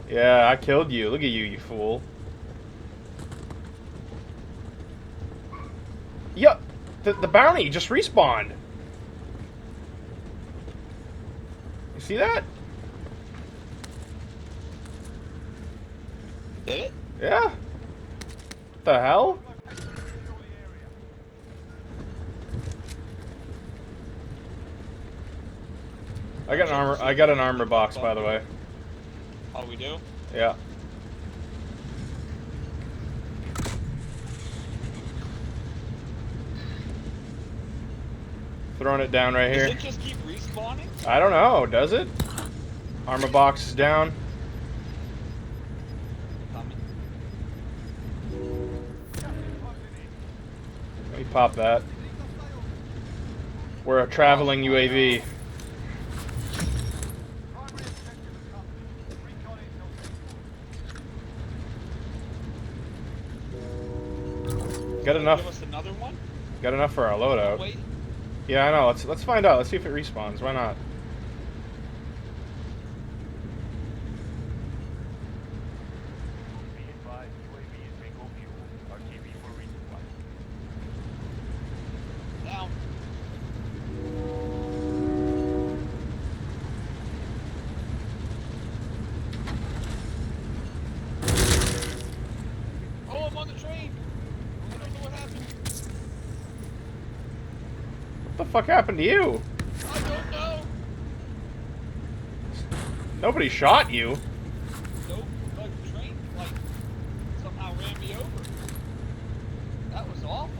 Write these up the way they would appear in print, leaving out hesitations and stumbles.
Yeah, I killed you. Look at you, you fool. Yup! The bounty just respawned. You see that? Did it? Yeah. What the hell? I got an armor box, by the way. Oh, we do? Yeah. Throwing it down right here. Does it just keep respawning? I don't know, does it? Armor box is down. Coming. Let me pop that. We're a traveling UAV. Got enough. Give us another one? Got enough for our loadout. Wait. Yeah, I know. Let's find out. Let's see if it respawns. Why not? Down. Oh, I'm on the train. I don't know what happened. What the fuck happened to you? I don't know. Nobody shot you. Nope. Like the train, like somehow ran me over. That was awful.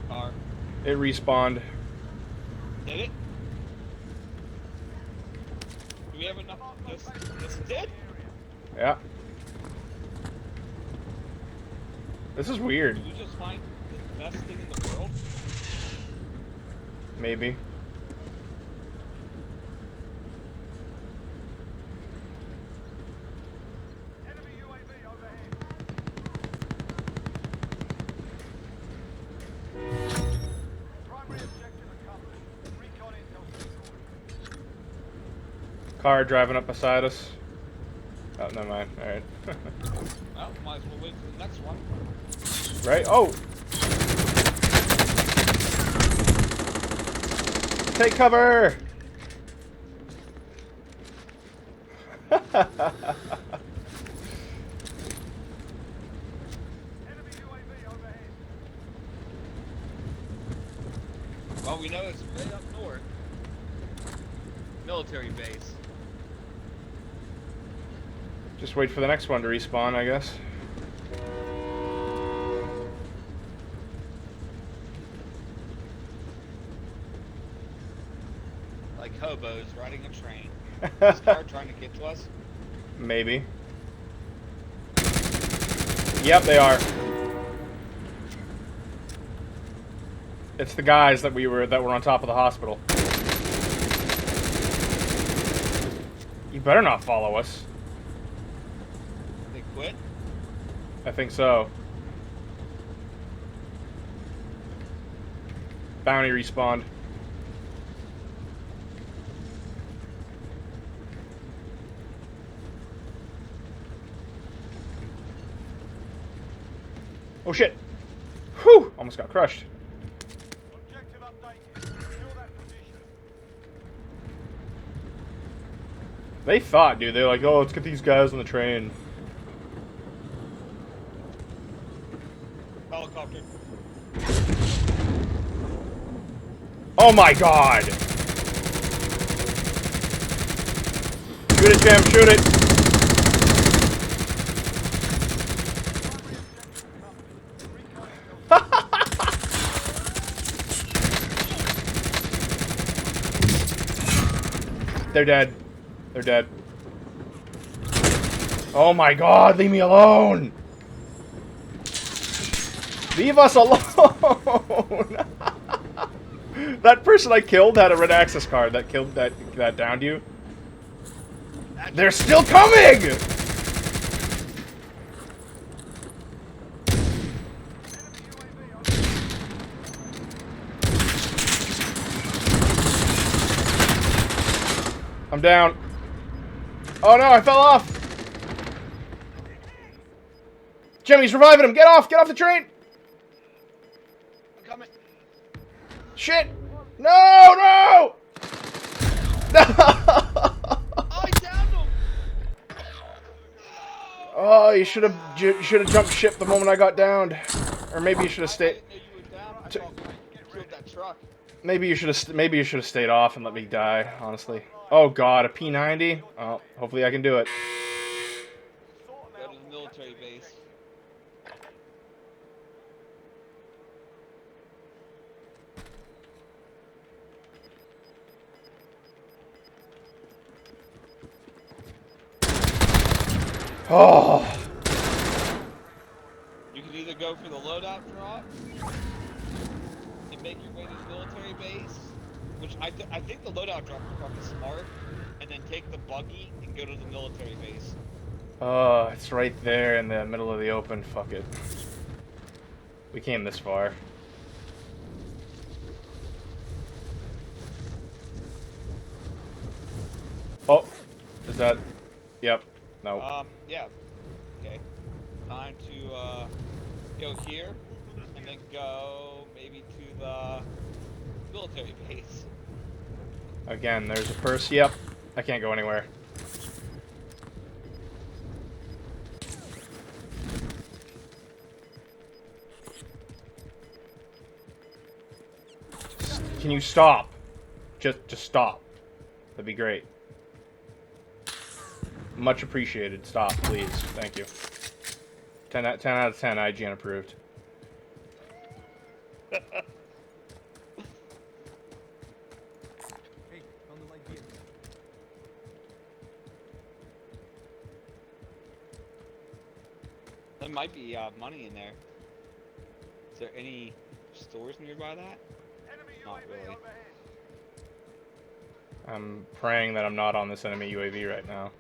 Car. It respawned. Did it? Do we have enough? This did? Yeah. This is weird. Did we just find the best thing in the world? Maybe. Car driving up beside us. Oh, never mind. Alright. Well, might as well wait for the next one. Right? Oh! Take cover! Well, we know it's way up north. Military base. Just wait for the next one to respawn, I guess. Like hobos riding a train. Is this car trying to get to us? Maybe. Yep, they are. It's the guys that were on top of the hospital. You better not follow us. They quit? I think so. Bounty respawned. Oh shit! Whew! Almost got crushed. Objective updated. Secure that position. They thought, dude. They're like, oh, let's get these guys on the train. Helicopter. Oh my god! Shoot it, Jim, shoot it! They're dead. They're dead. Oh my god, leave me alone! Leave us alone! That person I killed had a red access card that killed that downed you. They're still coming! down. Oh no, I fell off. Jimmy's reviving him. Get off the train. I'm coming. Shit. No. No. I downed him. Oh, you should have jumped ship the moment I got downed, or maybe you should have I stayed. didn't know you were down. I thought you killed that truck. Maybe you should have stayed off and let me die. Honestly. Oh God, a P90. Oh, hopefully I can do it. Sort them Go out. to the military base. Oh. You can either go for the loadout drop and make your way to the military base, which I think the loadout drop is probably smart, and then take the buggy and go to the military base. Oh, it's right there in the middle of the open. Fuck it. We came this far. Oh, is that? Yep. No. Yeah. Okay. Time to go here, and then go maybe to the military base. Again, there's a purse. Yep. I can't go anywhere. Can you stop? Just stop. That'd be great. Much appreciated. Stop, please. Thank you. 10 out of 10. IGN approved. Hey, found the light vehicle. There might be money in there. Is there any stores nearby that? Enemy Not UAV really. overhead. I'm praying that I'm not on this enemy UAV right now.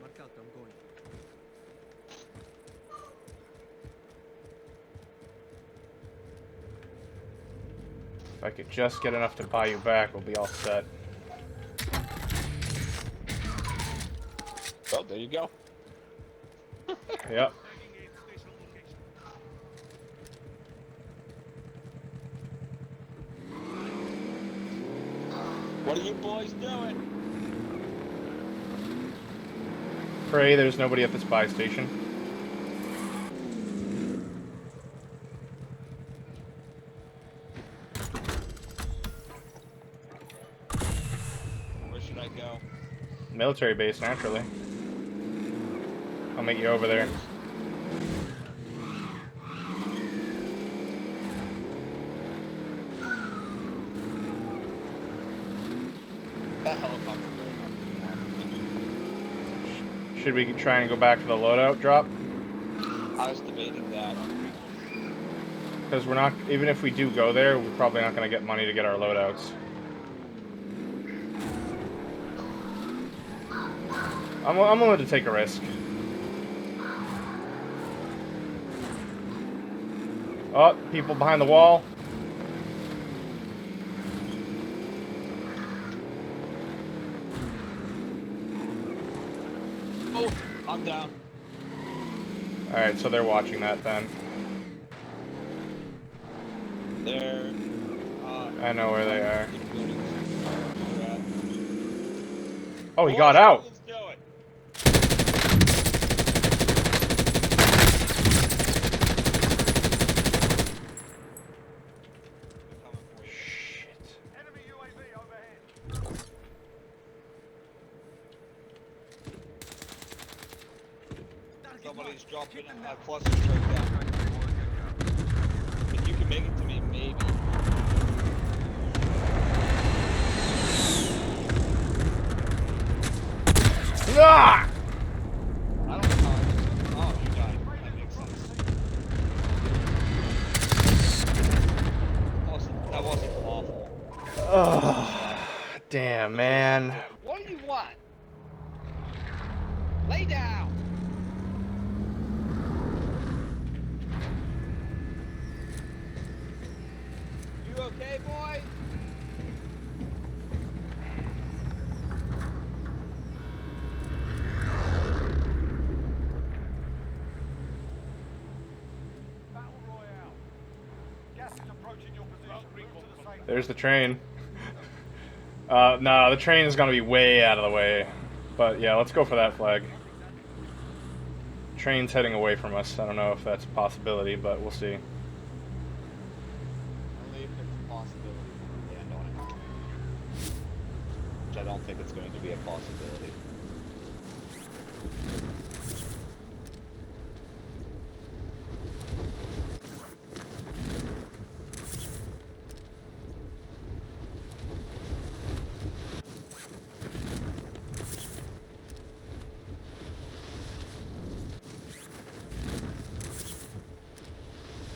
Mark out, I'm going. If I could just get enough to buy you back, we'll be all set. Oh, there you go. Yep. What are you boys doing? Pray there's nobody at this buy station. Where should I go? Military base, naturally. I'll meet you over there. That helicopter going up. Should we try and go back to the loadout drop? I was debating that. Because we're not, even if we do go there, we're probably not going to get money to get our loadouts. I'm willing to take a risk. Oh, people behind the wall. Oh, I'm down. Alright, so they're watching that then. They're I know where they are. in buildings. Where they're at. Oh, he got out! Let's do it. They're coming for you. Shit. Enemy UAV overhead. Somebody's dropping a cluster strike down. If you can make it to me, maybe. Ah! I don't know. Oh, you died. That makes sense. That wasn't awful. Oh, damn, man. What do you want? Lay down. okay, boy? Battle Royale. Gas is approaching your position. Move to the safe. There's the train. Nah, the train is gonna be way out of the way. But yeah, let's go for that flag. Train's heading away from us. I don't know if that's a possibility, but we'll see. Only if it's a possibility to land on it. Which I don't think it's going to be a possibility.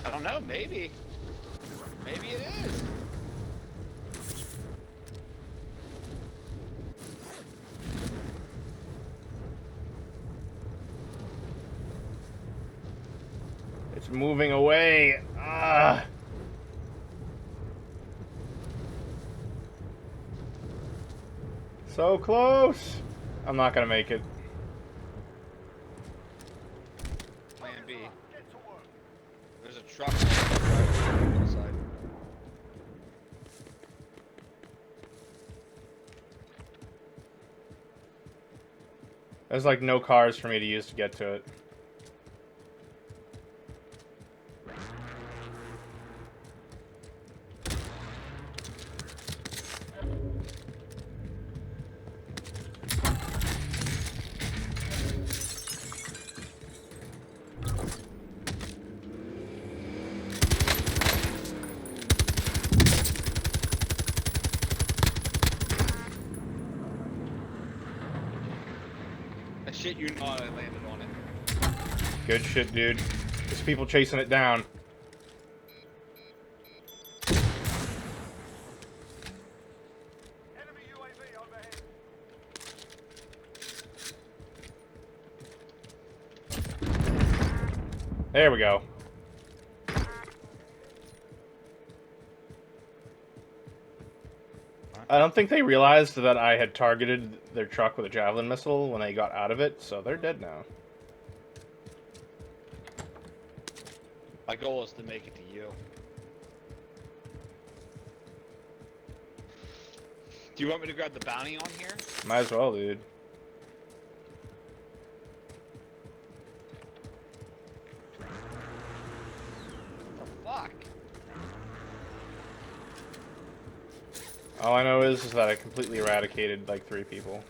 I don't know, maybe. Maybe it is. It's moving away. Ah. So close. I'm not gonna make it. Plan B. Get to work. There's a truck on the side. There's like no cars for me to use to get to it. I shit you not, I landed on it. Good shit, dude. There's people chasing it down. Enemy UAV overhead. There we go. I don't think they realized that I had targeted their truck with a javelin missile when they got out of it, so they're dead now. My goal is to make it to you. Do you want me to grab the bounty on here? Might as well, dude. What the fuck? All I know is that I completely eradicated like 3 people.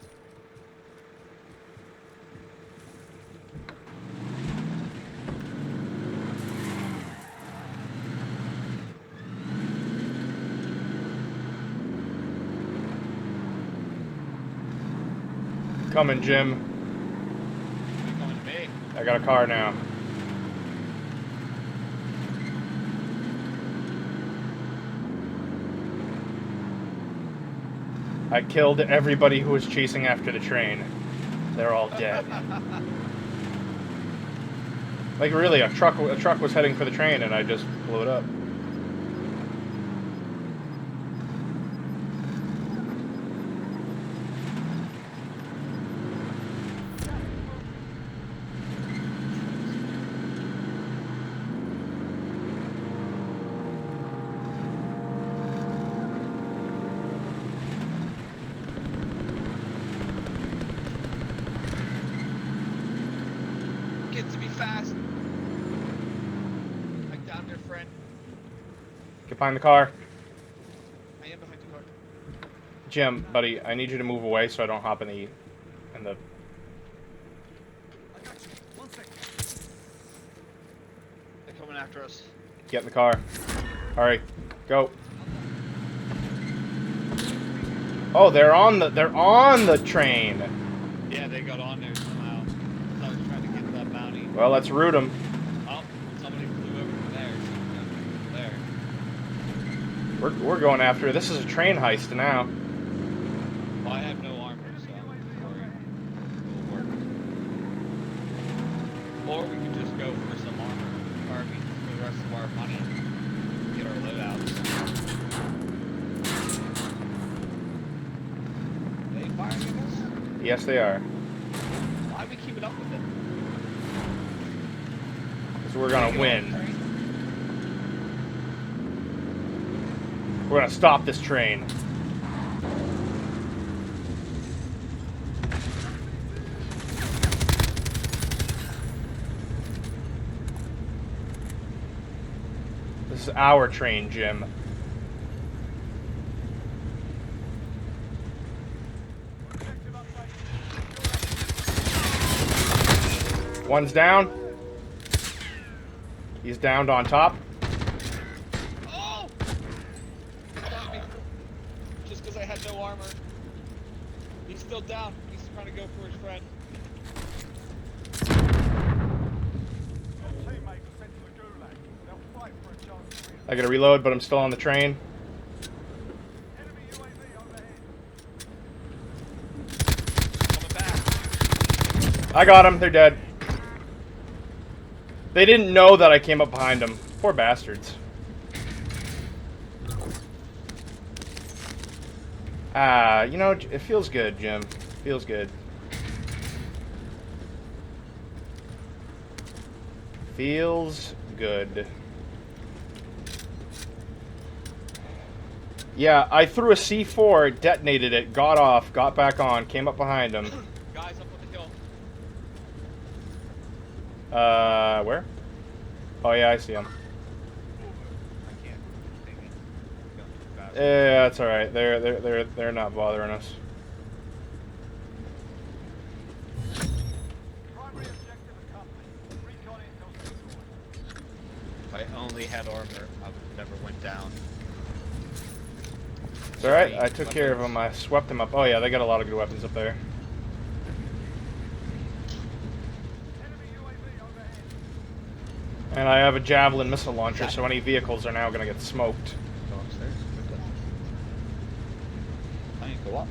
Coming, Jim. You coming to me? I got a car now. I killed everybody who was chasing after the train. They're all dead. Like really, a truck was heading for the train and I just blew it up. Get to me fast. Like down there, friend. Get behind the car. I am behind the car. Jim, buddy, I need you to move away so I don't hop in the... I got you. 1 second. They're coming after us. Get in the car. Alright, go. Oh, they're on the train. Yeah, they got on there somehow. I was trying to get that bounty. Well, let's root them. Oh, somebody flew over from there. Somebody over there. We're going after it. This is a train heist now. Well, I have no armor, so I'm worried. It will work. Or we could just go for some armor. Or I mean, for the rest of our money. Get our loadouts. Yes, they are. Why are we keeping up with it? Because we're gonna win. We're gonna stop this train. This is our train, Jim. Objective update. One's down. He's downed on top. Oh! He got me. Just because I had no armor. He's still down. He's trying to go for his friend. Your teammates were sent to the gulag. They'll fight for a chance to win. I gotta reload, but I'm still on the train. Enemy UAV overhead. Coming back. I got him. They're dead. They didn't know that I came up behind them. Poor bastards. Ah, you know, it feels good, Jim. Feels good. Feels good. Yeah, I threw a C4, detonated it, got off, got back on, came up behind him. Guys up on the hill. Where? Oh yeah, I see him. I can't. Dang it. Going too fast. Yeah, that's all right. They're not bothering us. Primary objective accomplished. Recon intel secured. If I only had armor, I would never went down. It's all right. I took care of them. I swept them up. Oh yeah, they got a lot of good weapons up there. Enemy UAV overhead. And I have a javelin missile launcher, so any vehicles are now gonna get smoked. Go upstairs. I need to go up.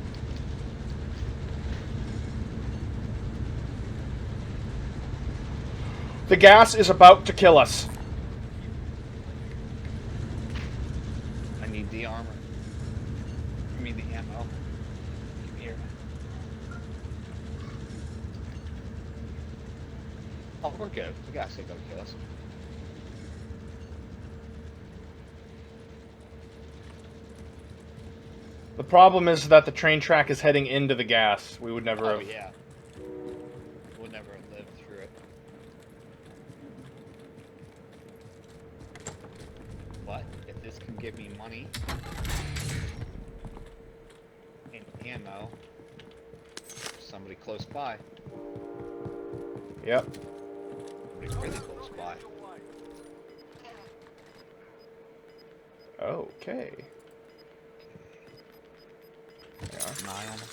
The gas is about to kill us. I need the armor. I mean the ammo. Come here. Oh, we're good. The gas ain't gonna kill us. The problem is that the train track is heading into the gas. We would never Oh have. yeah. We'll never live through it. But if this can give me money and ammo, somebody close by. Yep. Somebody really close by. Okay. Yeah. An eye on them.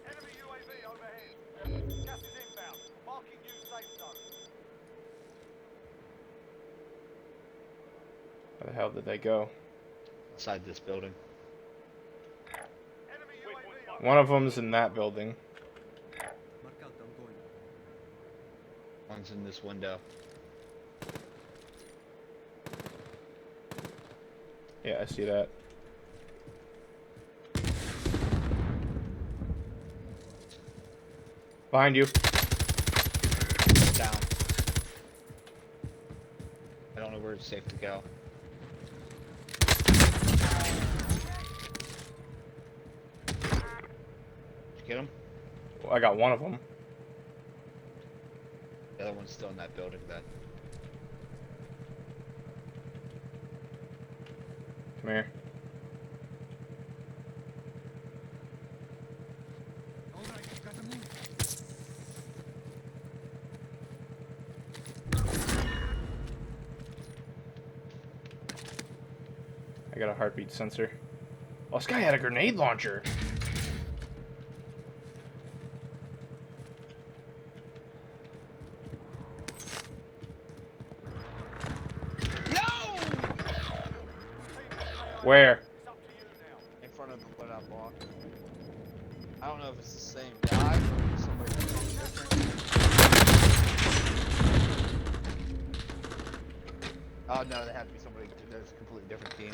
Enemy UAV overhead. Gas is inbound. Marking new safe zone. Where the hell did they go? Inside this building. Enemy UAV One of them's in that building. Mark out, I'm going. One's in this window. Yeah, I see that. Behind you. Down. I don't know where it's safe to go. Did you get him? Well, I got one of them. The other one's still in that building then. Come here. Alright, gotta move. I got a heartbeat sensor. Oh, this guy had a grenade launcher. Where? It's up to you now. In front of the loadout block. I don't know if it's the same guy or somebody completely different. Oh no, they have to be somebody. There's a completely different team.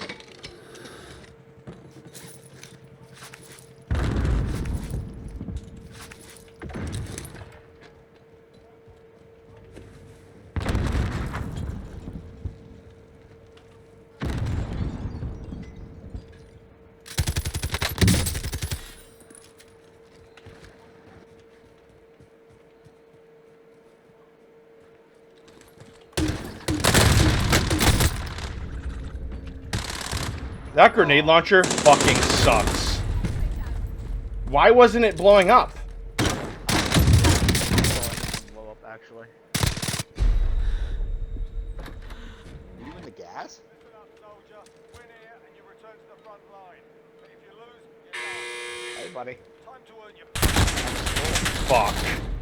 That grenade launcher fucking sucks. Why wasn't it blowing up? Blow up, actually. Are you in the gas? Listen up, soldier. Win here and you return to the front line. But if you lose, you're done. Hey, buddy. Time to earn your Fuck.